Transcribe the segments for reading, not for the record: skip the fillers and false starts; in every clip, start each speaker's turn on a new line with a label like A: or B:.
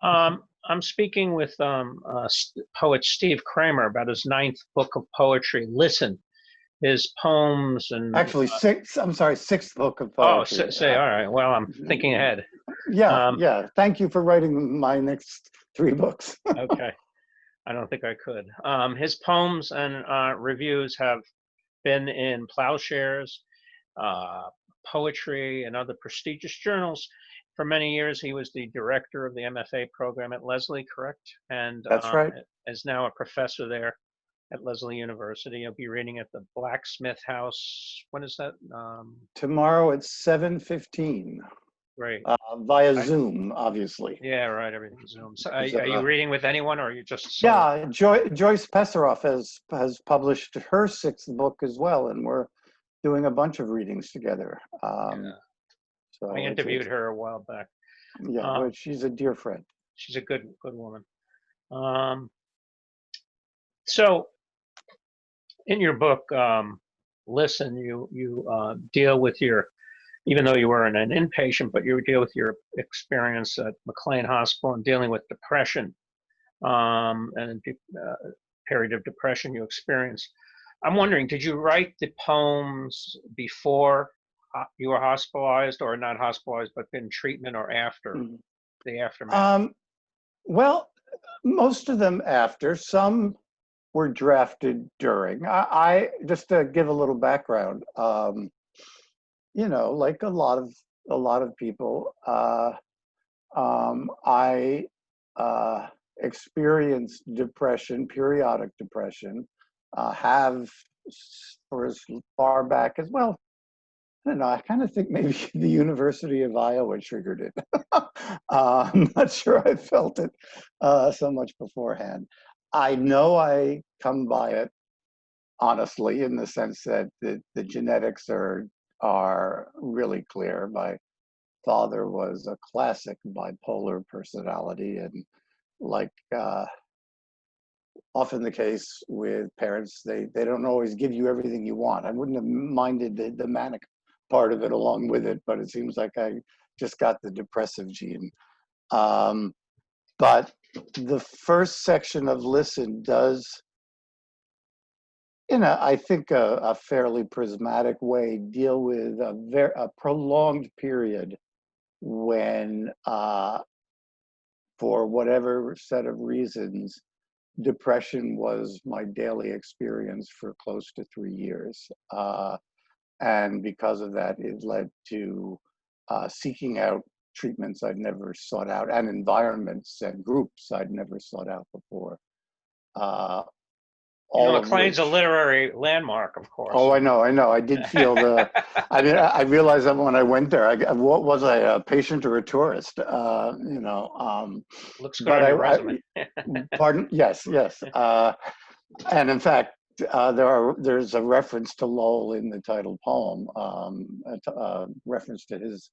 A: I'm speaking with poet Steve Cramer about his ninth book of poetry, Listen, his poems and
B: Actually, I'm sorry, sixth book of
A: oh,
B: poetry.
A: say, all right. Well, I'm thinking ahead.
B: Yeah,
A: Um,
B: yeah. Thank you for writing my next three books.
A: okay, I don't think I could. His poems and reviews have been in Plowshares, uh, Poetry, and other prestigious journals. For many years, he was the director of the MFA program at Lesley, correct? And
B: That's right.
A: is now a professor there at Lesley University. You'll be reading at the Blacksmith House. When is that?
B: Tomorrow at 7:15,
A: Great.
B: via
A: I,
B: Zoom, obviously.
A: yeah, right. Everything's Zoom. So are
B: So,
A: you reading with anyone, or are you just solo?
B: yeah, Joyce Pesseroff has published her sixth book as well, and we're doing a bunch of readings together.
A: Yeah, I
B: So
A: interviewed
B: it's
A: her a while back.
B: yeah,
A: Um,
B: but she's a dear friend.
A: she's a good woman. Um, so in your book, Listen, you deal with your, even though you were an inpatient, but you deal with your experience at McLean Hospital and dealing with depression, and period of depression you experienced. I'm wondering, did you write the poems before you were hospitalized, or not hospitalized, but in treatment, or after
B: Mhm.
A: the aftermath?
B: Um, well, most of them after. Some were drafted during. I just to give a little background. Like a lot of people, I experienced depression, periodic depression. Have for as far back as well. I don't know. I kind of think maybe the University of Iowa triggered it. I'm not sure I felt it so much beforehand. I know I come by it honestly, in the sense that the genetics are really clear. My father was a classic bipolar personality, and like often the case with parents, they don't always give you everything you want. I wouldn't have minded the manic part of it along with it, but it seems like I just got the depressive gene. Um, but the first section of Listen does, I think a fairly prismatic way, deal with a prolonged period when, for whatever set of reasons, depression was my daily experience for close to 3 years. And because of that, it led to seeking out treatments I'd never sought out, and environments and groups I'd never sought out before. Uh, all of
A: McLean's a
B: which,
A: literary landmark, of course.
B: oh, I know. I did feel I mean, I realized that when I went there. What was I, a patient or a tourist?
A: Looks good
B: But
A: on your resume.
B: pardon? Yes, yes. And in fact, there's a reference to Lowell in the title poem, a reference to his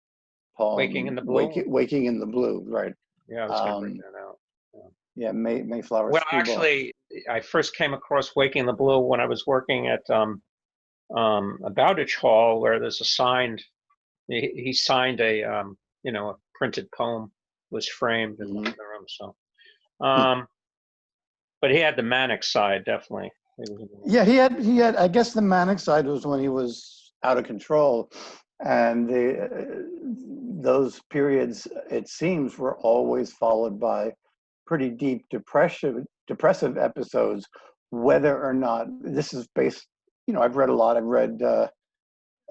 A: Waking in
B: poem,
A: the Blue.
B: Waking in the Blue, right?
A: Yeah, I was going to bring
B: Um,
A: that out. Yeah.
B: yeah, Mayflower
A: Well,
B: Screwball.
A: actually, I first came across Waking in the Blue when I was working at a Bowditch Hall, where there's a signed. He signed a printed poem was framed in one
B: Mhm.
A: of the rooms. So, um, but he had the manic side, definitely.
B: Yeah, he had. I guess the manic side was when he was out of control, and those periods, it seems, were always followed by pretty deep depressive episodes. Whether or not this is based, I've read a lot. I've read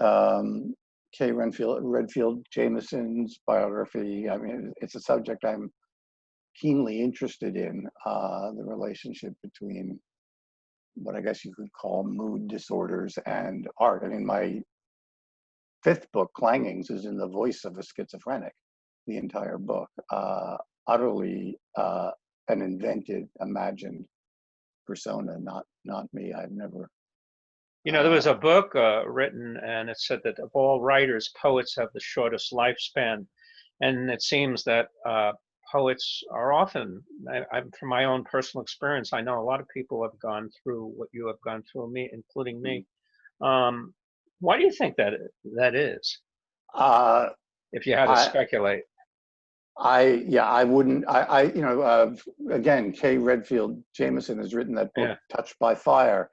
B: um, Kay Redfield Jameson's biography. I mean, it's a subject I'm keenly interested in. The relationship between what I guess you could call mood disorders and art. I mean, my fifth book, Clangings, is in the voice of a schizophrenic, the entire book. Utterly an invented, imagined persona, not me. I've never.
A: There was
B: Uh,
A: a book written, and it said that of all writers, poets have the shortest lifespan, and it seems that poets are often. From my own personal experience, I know a lot of people have gone through what you have gone through, me, including me. Um, why do you think that is?
B: uh,
A: If you had to
B: I
A: speculate.
B: I wouldn't, again, Kay Redfield Jameson has written that book,
A: Yeah.
B: Touched by Fire,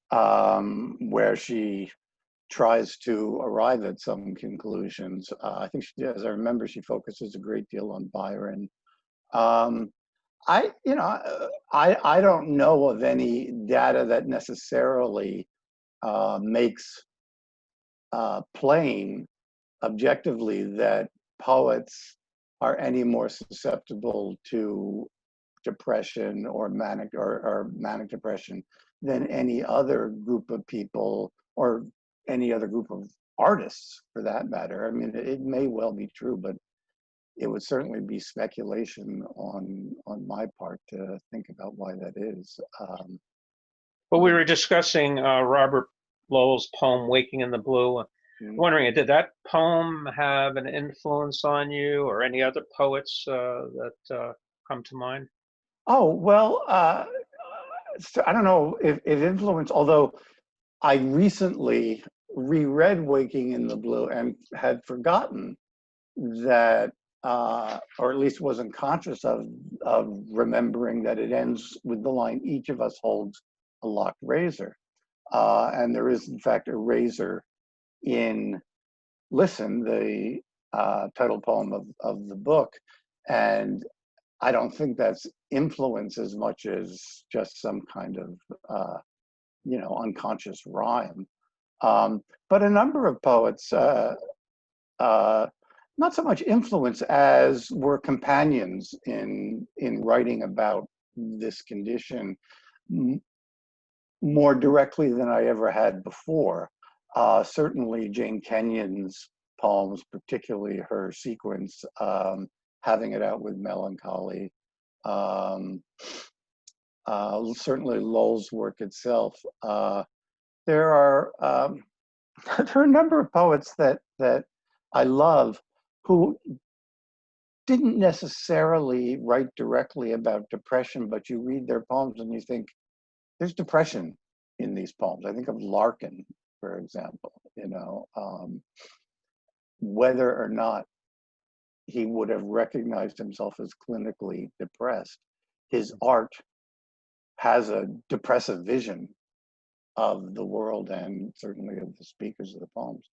B: where she tries to arrive at some conclusions. I think she, as I remember, she focuses a great deal on Byron. Um, I don't know of any data that necessarily makes plain objectively that poets are any more susceptible to depression or manic depression than any other group of people or any other group of artists for that matter. I mean, it may well be true, but it would certainly be speculation on my part to think about why that is.
A: Well, we were discussing Robert Lowell's poem "Waking in the Blue." Wondering, did that poem have an influence on you, or any other poets that come to mind?
B: Oh well, so I don't know if influence. Although I recently reread "Waking in the Blue" and had forgotten that, or at least wasn't conscious of remembering that it ends with the line, "Each of us holds a locked razor," and there is in fact a razor in "Listen," the title poem of the book, and I don't think that's influence as much as just some kind of unconscious rhyme. But a number of poets, not so much influence as were companions in writing about this condition more directly than I ever had before. Certainly Jane Kenyon's poems, particularly her sequence, Having It Out with Melancholy, certainly Lowell's work itself. There are there are a number of poets that I love who didn't necessarily write directly about depression, but you read their poems and you think there's depression in these poems. I think of Larkin, for example, whether or not he would have recognized himself as clinically depressed, his art has a depressive vision of the world and certainly of the speakers of the poems.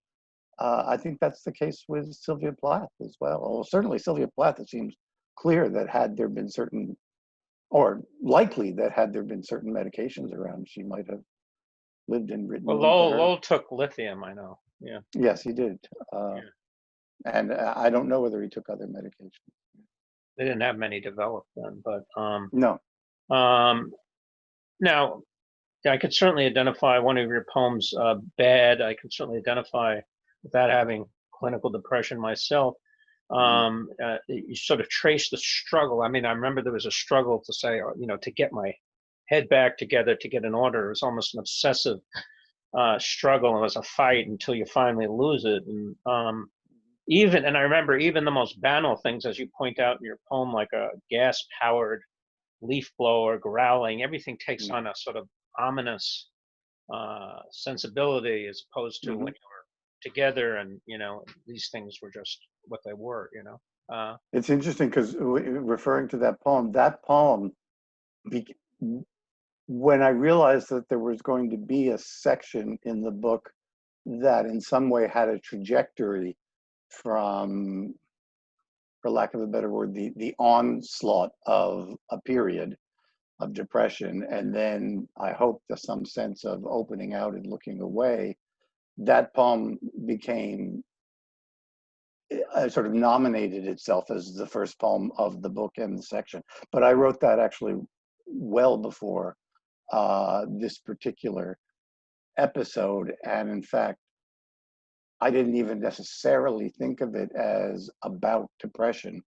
B: I think that's the case with Sylvia Plath as well. Well, certainly Sylvia Plath, it seems clear that had there been certain, or likely that had there been certain medications around, she might have lived and written.
A: Well, Lowell took lithium, I know. Yeah.
B: Yes, he did.
A: Yeah.
B: And I don't know whether he took other medications.
A: They didn't have many developed then, but
B: no.
A: Now, I could certainly identify one of your poems, "Bad." I can certainly identify with that, having clinical depression myself. You sort of trace the struggle. I mean, I remember there was a struggle to say, to get my head back together, to get in order. It was almost an obsessive struggle. It was a fight until you finally lose it. And I remember even the most banal things, as you point out in your poem, like a gas-powered leaf blower growling, everything takes on a sort of ominous sensibility, as opposed to when you were together and these things were just what they were.
B: It's interesting because referring to that poem, when I realized that there was going to be a section in the book that in some way had a trajectory from, for lack of a better word, the onslaught of a period of depression, and then I hope there's some sense of opening out and looking away, that poem became sort of nominated itself as the first poem of the book and the section. But I wrote that actually well before this particular episode, and in fact, I didn't even necessarily think of it as about depression.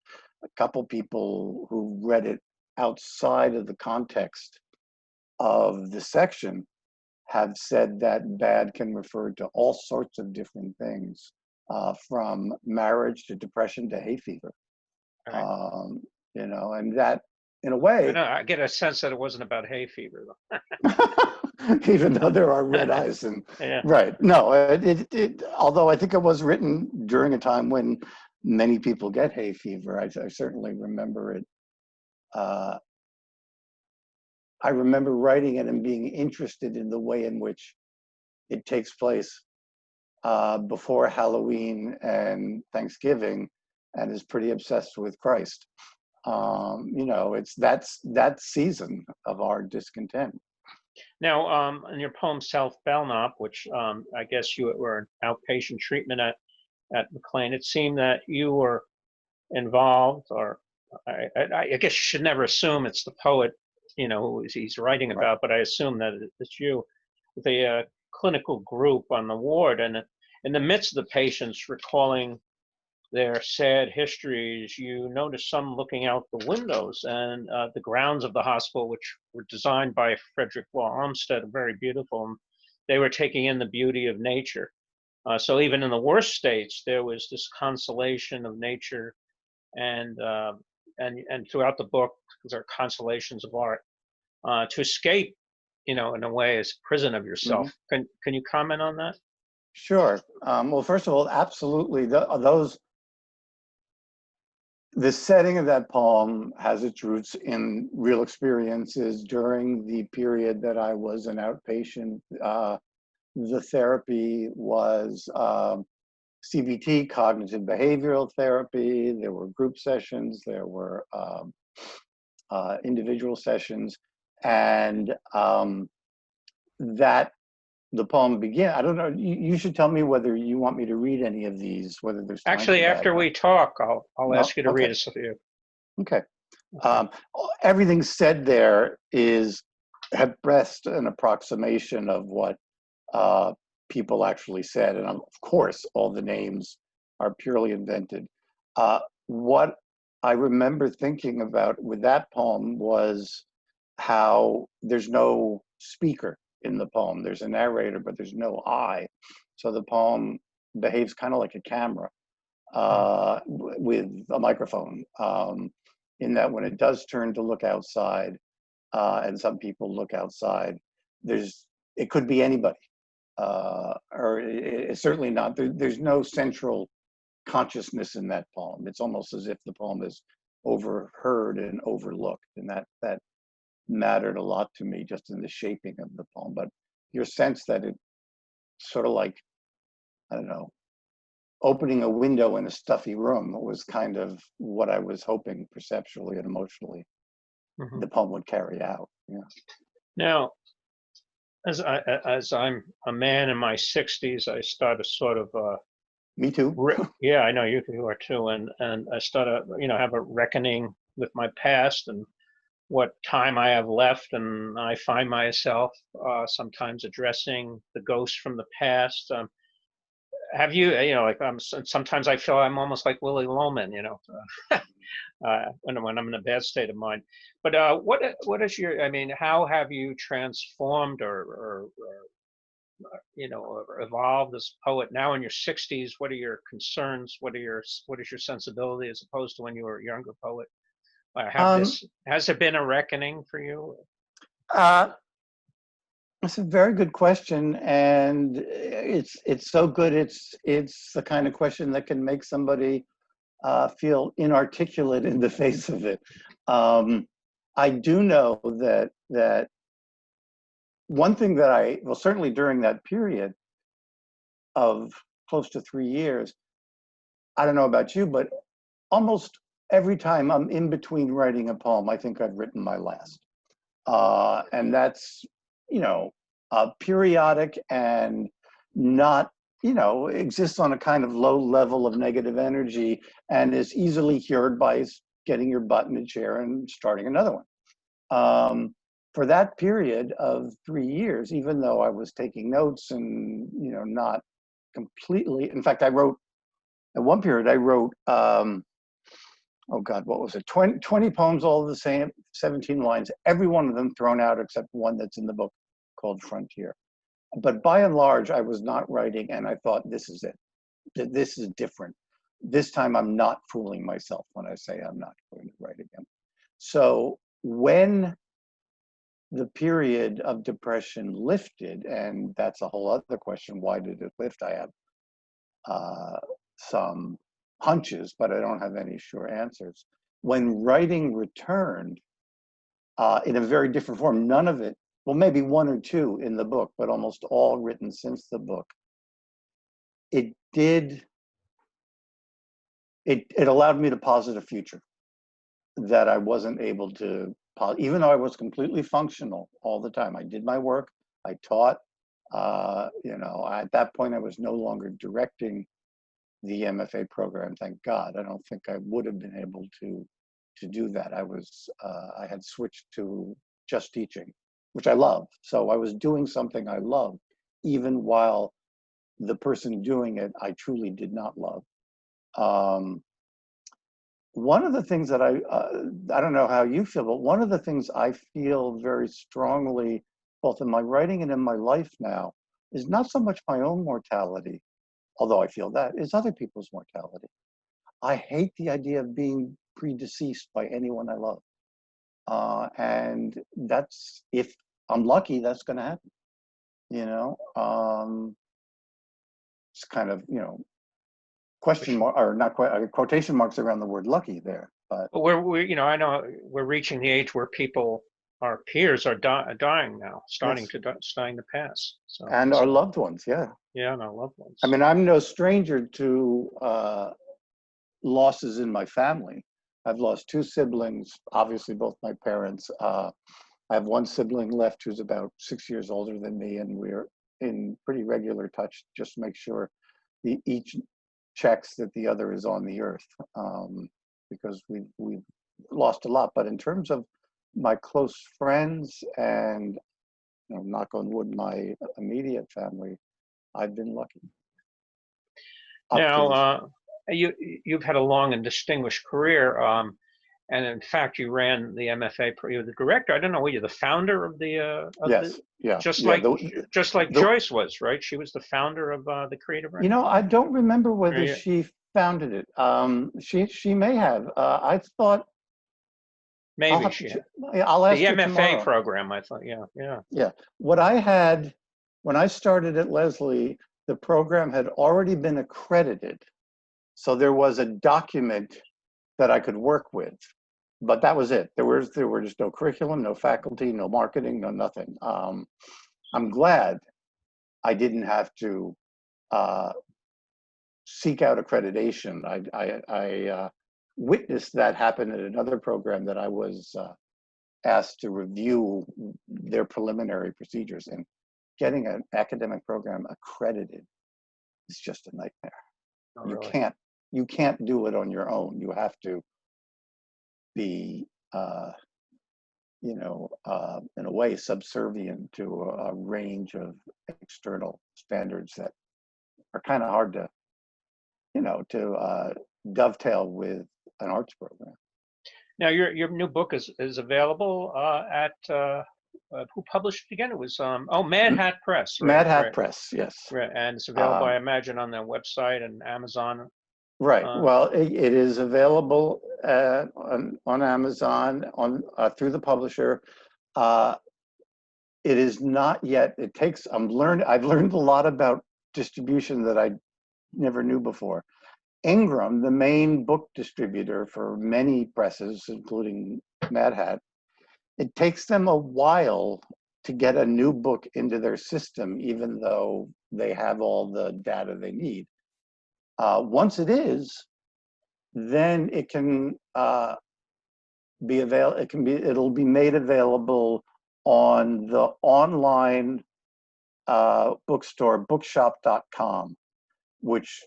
B: A couple people who read it outside of the context of the section have said that bad can refer to all sorts of different things, from marriage to depression to hay fever.
A: Right.
B: And that, in a way,
A: I get a sense that it wasn't about hay fever, though.
B: even though there are red eyes and
A: Yeah.
B: right. No, although I think it was written during a time when many people get hay fever. I certainly remember it. I remember writing it and being interested in the way in which it takes place before Halloween and Thanksgiving, and is pretty obsessed with Christ. It's that season of our discontent.
A: Now, in your poem South Belknap, which I guess you were in outpatient treatment at McLean, it seemed that you were involved, or I guess you should never assume it's the poet, who he's writing about,
B: Right.
A: but I assume that it's you, with a clinical group on the ward, and in the midst of the patients recalling their sad histories, you notice some looking out the windows and the grounds of the hospital, which were designed by Frederick Law Olmsted, very beautiful. And they were taking in the beauty of nature. So even in the worst states, there was this consolation of nature, and throughout the book, there are consolations of art to escape, in a way, as a prison of yourself.
B: Mm-hmm.
A: Can you comment on that?
B: Sure. Well, first of all, absolutely. The setting of that poem has its roots in real experiences during the period that I was an outpatient. The therapy was CBT, cognitive behavioral therapy. There were group sessions, there were individual sessions, and that the poem began. I don't know. You should tell me whether you want me to read any of these, whether there's time
A: Actually,
B: for that.
A: after we talk, I'll
B: No?
A: ask you to read
B: Okay.
A: a few.
B: Okay.
A: Okay.
B: Everything said there is at best an approximation of what people actually said, and of course, all the names are purely invented. What I remember thinking about with that poem was how there's no speaker in the poem. There's a narrator, but there's no I. So the poem behaves kind of like a camera with a microphone, in that when it does turn to look outside, and some people look outside, it could be anybody, or it's certainly not. There's no central consciousness in that poem. It's almost as if the poem is overheard and overlooked, and that mattered a lot to me, just in the shaping of the poem. But your sense that it sort of like, I don't know, opening a window in a stuffy room was kind of what I was hoping perceptually and emotionally
A: Mm-hmm.
B: the poem would carry out. Yeah.
A: Now, as I'm a man in my 60s, I started sort of
B: Me too.
A: yeah, I know you are too, and I started have a reckoning with my past and what time I have left, and I find myself sometimes addressing the ghosts from the past. Have you, like sometimes I feel I'm almost like Willy Loman, when I'm in a bad state of mind. But what is your, I mean, how have you transformed or or evolved as a poet now in your 60s? What are your concerns? What is your sensibility as opposed to when you were a younger poet? Has there been a reckoning for you?
B: It's a very good question, and it's so good. It's the kind of question that can make somebody feel inarticulate in the face of it. I do know that one thing that well, certainly during that period of close to 3 years, I don't know about you, but almost every time I'm in between writing a poem, I think I've written my last. And that's, periodic and not, exists on a kind of low level of negative energy and is easily cured by getting your butt in a chair and starting another one. For that period of 3 years, even though I was taking notes and, not completely, in fact, at one period, I wrote, oh God, what was it? 20 poems, all the same, 17 lines, every one of them thrown out except one that's in the book called Frontier. But by and large, I was not writing, and I thought, this is it. This is different. This time I'm not fooling myself when I say I'm not going to write again. So when the period of depression lifted, and that's a whole other question, why did it lift? I have some hunches, but I don't have any sure answers. When writing returned in a very different form, none of it, well, maybe one or two in the book, but almost all written since the book, it allowed me to posit a future that I wasn't able to, even though I was completely functional all the time. I did my work, I taught, at that point I was no longer directing the MFA program, thank God. I don't think I would have been able to do that. I had switched to just teaching, which I love. So I was doing something I loved, even while the person doing it I truly did not love. One of the things that I don't know how you feel, but one of the things I feel very strongly, both in my writing and in my life now, is not so much my own mortality, although I feel that, is other people's mortality. I hate the idea of being predeceased by anyone I love. And that's, if I'm lucky, that's going to happen. It's kind of, question mark, or not quite, quotation marks around the word lucky there. But
A: we're I know we're reaching the age where people, our peers, are dying now, starting to pass. So,
B: and our loved ones, yeah.
A: Yeah, and our loved ones.
B: I mean, I'm no stranger to losses in my family. I've lost two siblings, obviously both my parents. I have one sibling left who's about 6 years older than me, and we're in pretty regular touch just to make sure each checks that the other is on the earth, because we've lost a lot. But in terms of my close friends and, knock on wood, my immediate family, I've been lucky.
A: Now, you've had a long and distinguished career, and in fact, you ran the MFA. You were the director. I don't know. Were you the founder of the?
B: Yes. Yeah.
A: Just
B: yeah,
A: like Joyce was, right? She was the founder of the Creative Writing.
B: I don't remember whether she founded it. She may have. I thought.
A: Maybe she had.
B: I'll ask
A: the
B: her
A: MFA
B: tomorrow.
A: program. I thought. Yeah.
B: Yeah. What I had when I started at Lesley, the program had already been accredited, so there was a document that I could work with, but that was it. There were just no curriculum, no faculty, no marketing, no nothing. I'm glad I didn't have to seek out accreditation. I witnessed that happen at another program that I was asked to review their preliminary procedures, and getting an academic program accredited is just a nightmare.
A: Oh,
B: really? You can't do it on your own. You have to be, in a way, subservient to a range of external standards that are kind of hard to, to dovetail with an arts program.
A: Now, your new book is available at who published it again? It was Mad Hat Press. Right?
B: Mad Hat Press, yes.
A: Right, and it's available, I imagine, on their website and Amazon.
B: Right. Well, it is available on Amazon through the publisher. It is not yet. I've learned a lot about distribution that I never knew before. Ingram, the main book distributor for many presses, including Mad Hat, it takes them a while to get a new book into their system, even though they have all the data they need. Once it is, then it can be available. It'll be made available on the online bookstore, bookshop.com, which,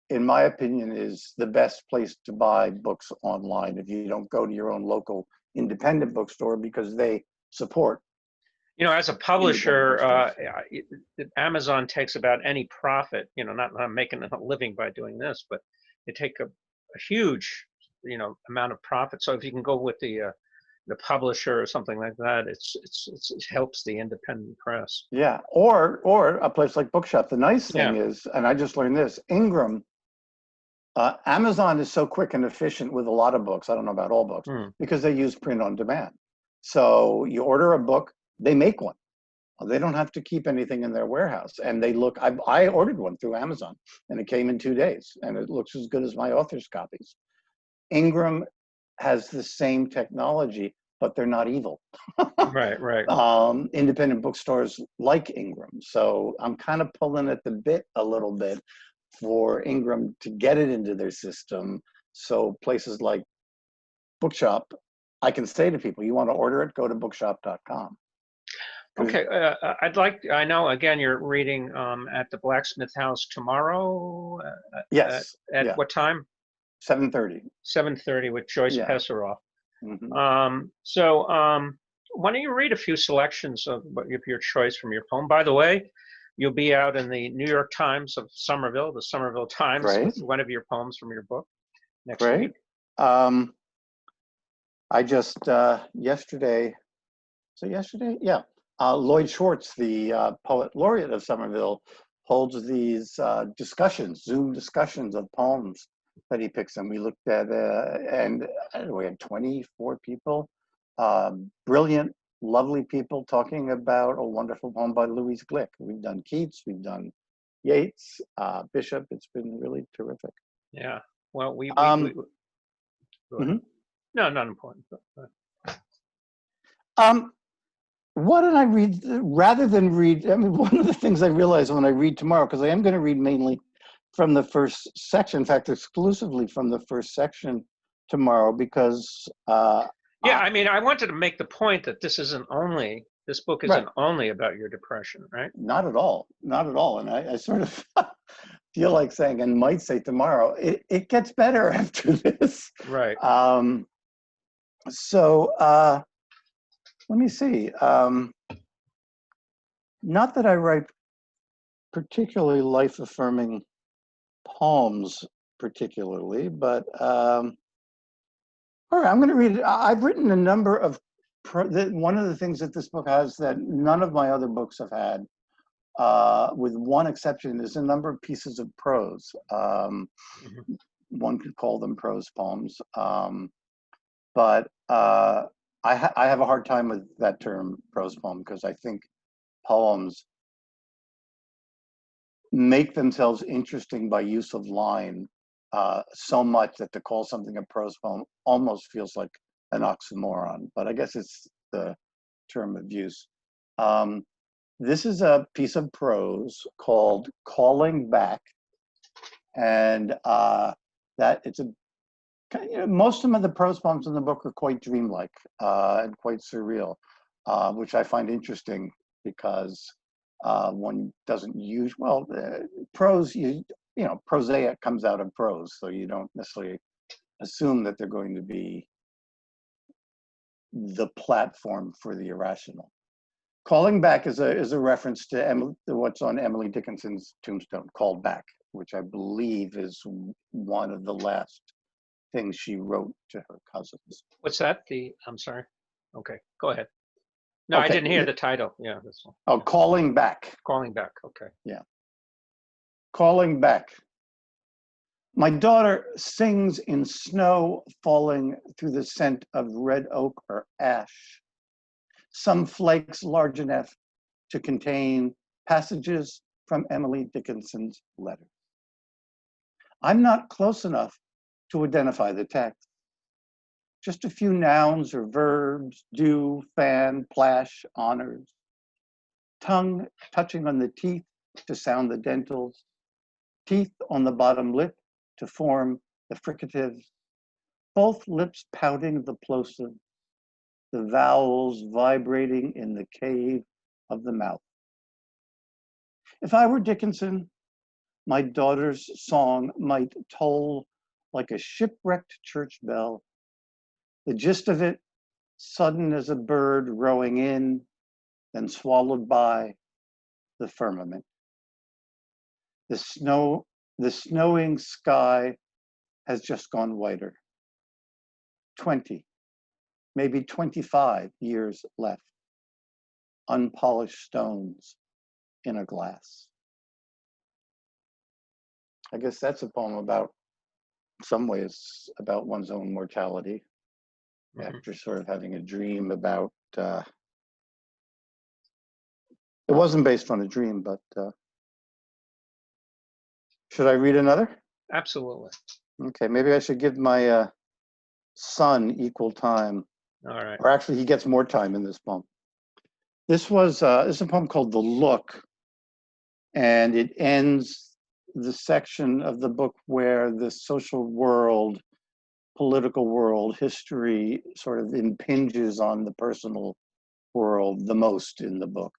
B: in my opinion, is the best place to buy books online if you don't go to your own local independent bookstore, because they support.
A: As a publisher, Amazon takes about any profit. Not making a living by doing this, but they take a huge, amount of profit. So if you can go with the publisher or something like that, it helps the independent press.
B: Yeah, or a place like Bookshop. The nice thing is, and I just learned this, Ingram. Amazon is so quick and efficient with a lot of books. I don't know about all books, because they use print on demand. So you order a book, they make one. They don't have to keep anything in their warehouse. And they look, I ordered one through Amazon and it came in 2 days and it looks as good as my author's copies. Ingram has the same technology, but they're not evil.
A: Right, right.
B: Independent bookstores like Ingram. So I'm kind of pulling at the bit a little bit for Ingram to get it into their system. So places like Bookshop, I can say to people, you want to order it, go to bookshop.com.
A: Okay, I know, again, you're reading at the Blacksmith House tomorrow.
B: Yes.
A: At what time?
B: 7:30.
A: 7:30 with Joyce Pesaroff.
B: Mm-hmm.
A: Why don't you read a few selections of your choice from your poem? By the way, you'll be out in the New York Times of Somerville, the Somerville Times, with one of your poems from your book next week.
B: I just, yesterday, yeah. Lloyd Schwartz, the poet laureate of Somerville, holds these discussions, Zoom discussions of poems that he picks. And we looked at, and I don't know, we had 24 people, brilliant, lovely people talking about a wonderful poem by Louise Glick. We've done Keats, we've done Yeats, Bishop. It's been really terrific.
A: Yeah. Well,
B: mm-hmm.
A: No, not important.
B: What did I read? Rather than read, I mean, one of the things I realized when I read tomorrow, because I am going to read mainly from the first section, in fact, exclusively from the first section tomorrow, because
A: I mean, I wanted to make the point that this book isn't only about your depression, right?
B: Not at all, not at all. And I sort of feel like saying, and might say tomorrow, it gets better after this.
A: Right.
B: Let me see. Not that I write particularly life-affirming poems, particularly, but all right, I'm going to read it. I've written a number of. One of the things that this book has that none of my other books have had, with one exception, is a number of pieces of prose. One could call them prose poems, but I have a hard time with that term, prose poem, because I think poems make themselves interesting by use of line so much that to call something a prose poem almost feels like an oxymoron, but I guess it's the term of use. This is a piece of prose called Calling Back, and that it's most of the prose poems in the book are quite dreamlike and quite surreal, which I find interesting because one doesn't use, prose, prosaic comes out of prose, so you don't necessarily assume that they're going to be the platform for the irrational. Calling Back is a reference to what's on Emily Dickinson's tombstone, Called Back, which I believe is one of the last things she wrote to her cousins.
A: What's that? I'm sorry. Okay, go ahead. No, okay. I didn't hear the title. Yeah. This one.
B: Oh, Calling Back.
A: Calling Back. Okay.
B: Yeah. Calling Back. My daughter sings in snow falling through the scent of red oak or ash. Some flakes large enough to contain passages from Emily Dickinson's letter. I'm not close enough to identify the text. Just a few nouns or verbs, do, fan, plash, honors. Tongue touching on the teeth to sound the dentals. Teeth on the bottom lip to form the fricatives. Both lips pouting the plosive. The vowels vibrating in the cave of the mouth. If I were Dickinson, my daughter's song might toll like a shipwrecked church bell. The gist of it, sudden as a bird rowing in, then swallowed by the firmament. The snowing sky has just gone whiter. 20, maybe 25 years left. Unpolished stones in a glass. I guess that's a poem about, some ways, about one's own mortality. After sort of having a dream about It wasn't based on a dream, but should I read another?
A: Absolutely.
B: Okay, maybe I should give my son equal time.
A: All right.
B: Or actually, he gets more time in this poem. This is a poem called The Look, and it ends the section of the book where the social world, political world, history sort of impinges on the personal world the most in the book.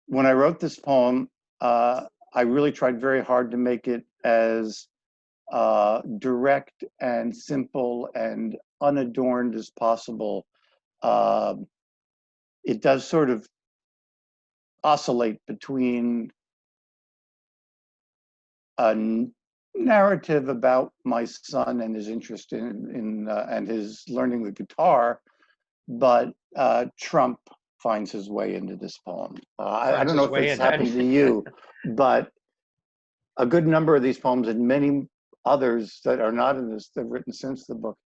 B: When I wrote this poem, I really tried very hard to make it as direct and simple and unadorned as possible. It does sort of oscillate between a narrative about my son and his interest in and his learning the guitar, but Trump finds his way into this poem. I don't know if it's happened to you, but a good number of these poems and many others that are not in this, that written since the book,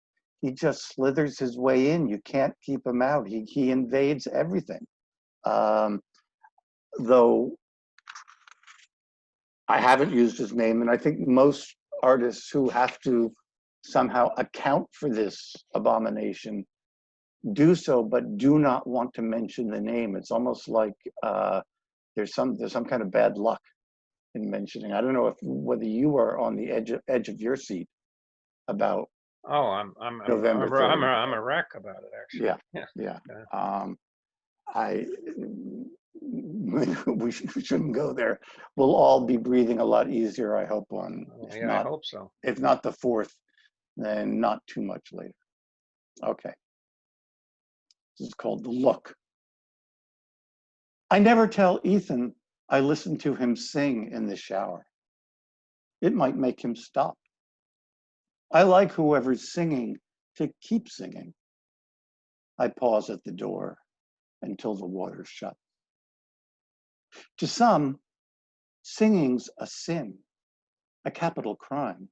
B: he just slithers his way in. You can't keep him out. He invades everything. Though I haven't used his name, and I think most artists who have to somehow account for this abomination do so, but do not want to mention the name. It's almost like there's some kind of bad luck in mentioning. I don't know whether you are on the edge of your seat about.
A: Oh, I'm
B: November 3rd.
A: I'm a wreck about it, actually.
B: Yeah. We shouldn't go there. We'll all be breathing a lot easier, I hope, on.
A: I hope so.
B: If not the 4th, then not too much later. Okay. This is called The Look. I never tell Ethan I listen to him sing in the shower. It might make him stop. I like whoever's singing to keep singing. I pause at the door until the water's shut. To some, singing's a sin, a capital crime.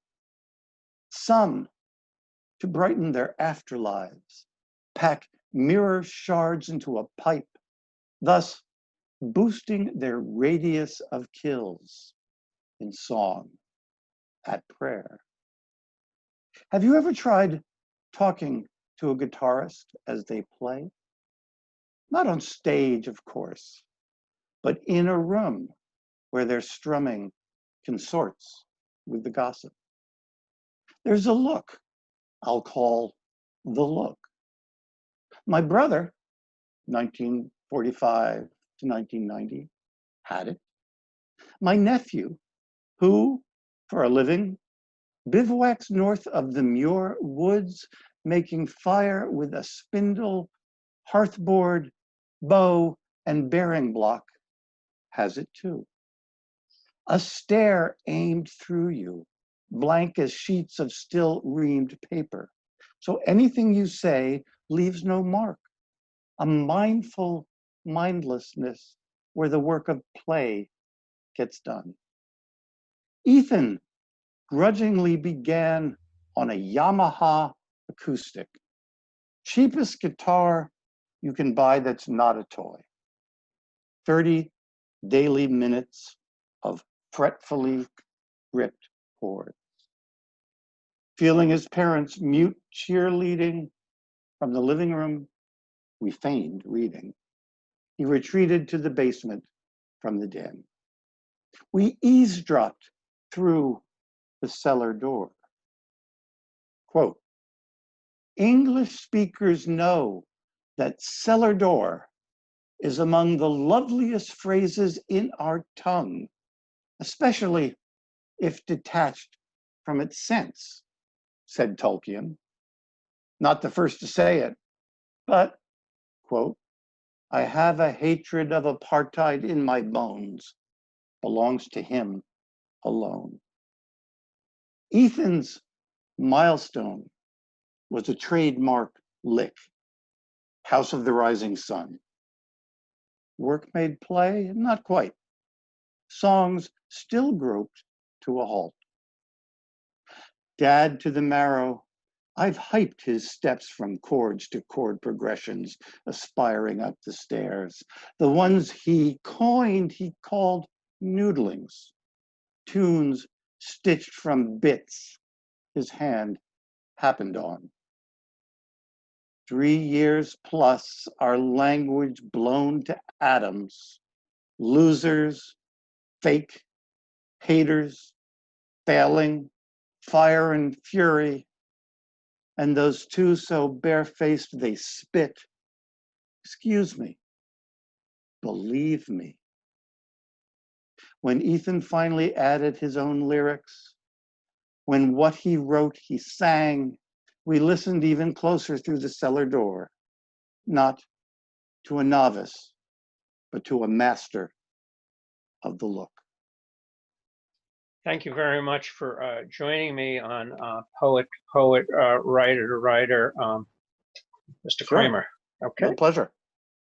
B: Some, to brighten their afterlives, pack mirror shards into a pipe, thus boosting their radius of kills in song at prayer. Have you ever tried talking to a guitarist as they play? Not on stage, of course, but in a room where their strumming consorts with the gossip. There's a look I'll call The Look. My brother, 1945 to 1990, had it. My nephew, who, for a living, bivouacs north of the Muir Woods, making fire with a spindle, hearthboard, bow, and bearing block, has it too. A stare aimed through you, blank as sheets of still reamed paper. So anything you say leaves no mark. A mindful mindlessness where the work of play gets done. Ethan grudgingly began on a Yamaha acoustic. Cheapest guitar you can buy that's not a toy. 30 daily minutes of fretfully gripped chords. Feeling his parents' mute cheerleading from the living room, we feigned reading. He retreated to the basement from the den. We eavesdropped through the cellar door. Quote, English speakers know that cellar door is among the loveliest phrases in our tongue, especially if detached from its sense, said Tolkien. Not the first to say it, but, quote, I have a hatred of apartheid in my bones, belongs to him alone. Ethan's milestone was a trademark lick, House of the Rising Sun. Work made play? Not quite. Songs still groped to a halt. Dad to the marrow, I've hyped his steps from chords to chord progressions, aspiring up the stairs. The ones he coined, he called noodlings, tunes stitched from bits his hand happened on. 3 years plus, our language blown to atoms, losers, fake, haters, failing, fire and fury, and those two so barefaced they spit. Excuse me, believe me. When Ethan finally added his own lyrics, when what he wrote he sang, we listened even closer through the cellar door, not to a novice, but to a master of the look.
A: Thank you very much for joining me on Poet, Writer, Mr.
B: Sure.
A: Cramer. Okay.
B: No, pleasure.